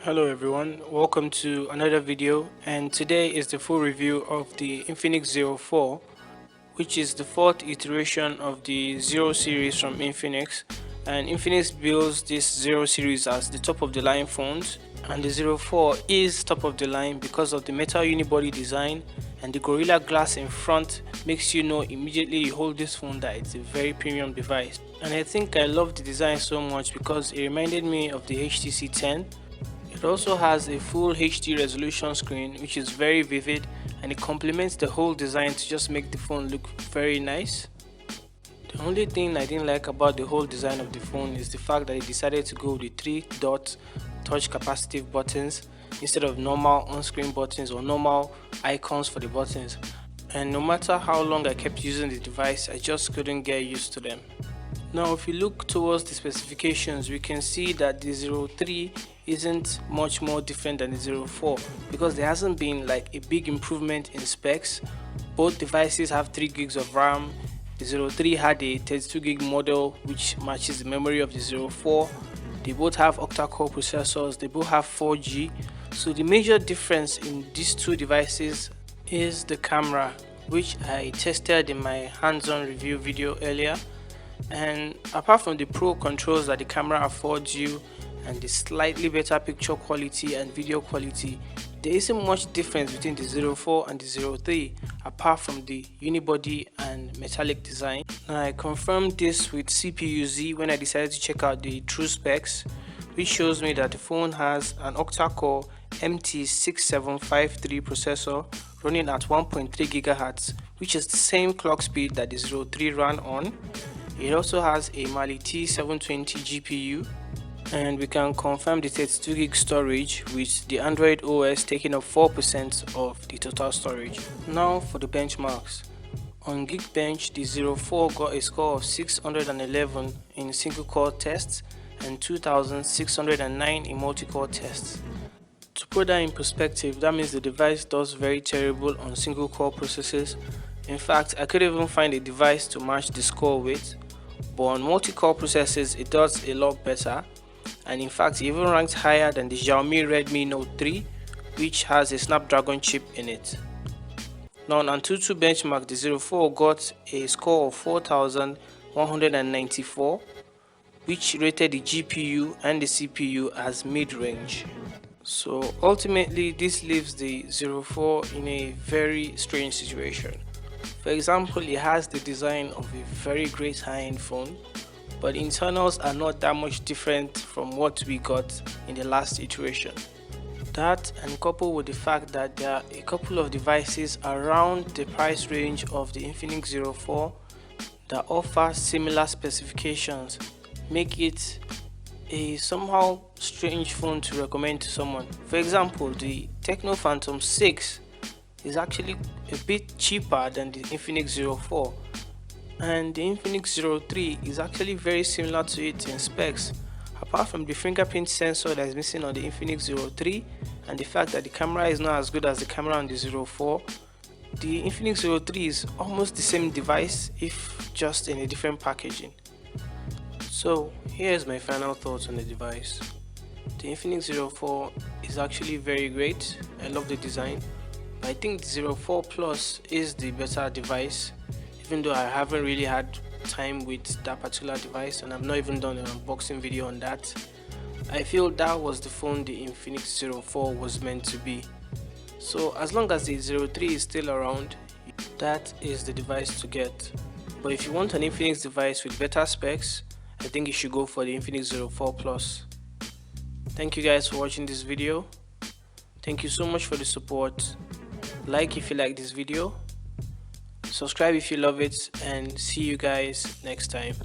Hello everyone, welcome to another video, and today is the full review of the Infinix Zero 4, which is the fourth iteration of the Zero series from Infinix. And Infinix bills this Zero series as the top of the line phones, and the Zero 4 is top of the line because of the metal unibody design, and the Gorilla Glass in front makes you know immediately you hold this phone that it's a very premium device. And I think I love the design so much because it reminded me of the HTC 10. It also has a full HD resolution screen which is very vivid, and it complements the whole design to just make the phone look very nice. The only thing I didn't like about the whole design of the phone is the fact that it decided to go with the 3-dot touch capacitive buttons instead of normal on-screen buttons or normal icons for the buttons. And no matter how long I kept using the device, I just couldn't get used to them. Now if you look towards the specifications, we can see that the Zero 3 isn't much more different than the Zero 4 because there hasn't been like a big improvement in specs. Both devices have 3 gigs of RAM. The Zero 3 had a 32 gig model which matches the memory of the Zero 4. They both have octa-core processors, they both have 4G. So the major difference in these two devices is the camera, which I tested in my hands-on review video earlier. And apart from the pro controls that the camera affords you and the slightly better picture quality and video quality, there isn't much difference between the Zero 4 and the Zero 3 apart from the unibody and metallic design. Now, I confirmed this with CPU-Z when I decided to check out the true specs, which shows me that the phone has an octa-core MT6753 processor running at 1.3 GHz, which is the same clock speed that the Zero 3 ran on. It also has a Mali T720 GPU, and we can confirm the 32 gig storage with the Android OS taking up 4% of the total storage. Now for the benchmarks. On Geekbench, the Zero 4 got a score of 611 in single core tests and 2609 in multi-core tests. To put that in perspective, that means the device does very terrible on single core processes. In fact, I couldn't even find a device to match the score with, but on multi-core processes it does a lot better, and in fact it even ranks higher than the Xiaomi Redmi Note 3, which has a Snapdragon chip in it. Now on Antutu benchmark, the Zero 4 got a score of 4194, which rated the GPU and the CPU as mid-range. So ultimately this leaves the Zero 4 in a very strange situation. For example, it has the design of a very great high-end phone, but internals are not that much different from what we got in the last iteration. That, and coupled with the fact that there are a couple of devices around the price range of the Infinix Zero 4 that offer similar specifications, make it a somehow strange phone to recommend to someone. For example, the Tecno Phantom 6 is actually a bit cheaper than the Infinix Zero 4, and the Infinix Zero 3 is actually very similar to it in specs, apart from the fingerprint sensor that is missing on the Infinix Zero 3 and the fact that the camera is not as good as the camera on the Zero 4. The Infinix Zero 3 is almost the same device, if just in a different packaging. So here's my final thoughts on the device. The Infinix Zero 4 is actually very great. I love the design. I think the Zero 4 Plus is the better device, even though I haven't really had time with that particular device and I've not even done an unboxing video on that. I feel that was the phone the Infinix Zero 4 was meant to be. So as long as the Zero 3 is still around, that is the device to get. But if you want an Infinix device with better specs, I think you should go for the Infinix Zero 4 Plus. Thank you guys for watching this video. Thank you so much for the support. Like if you like this video, subscribe if you love it, and see you guys next time.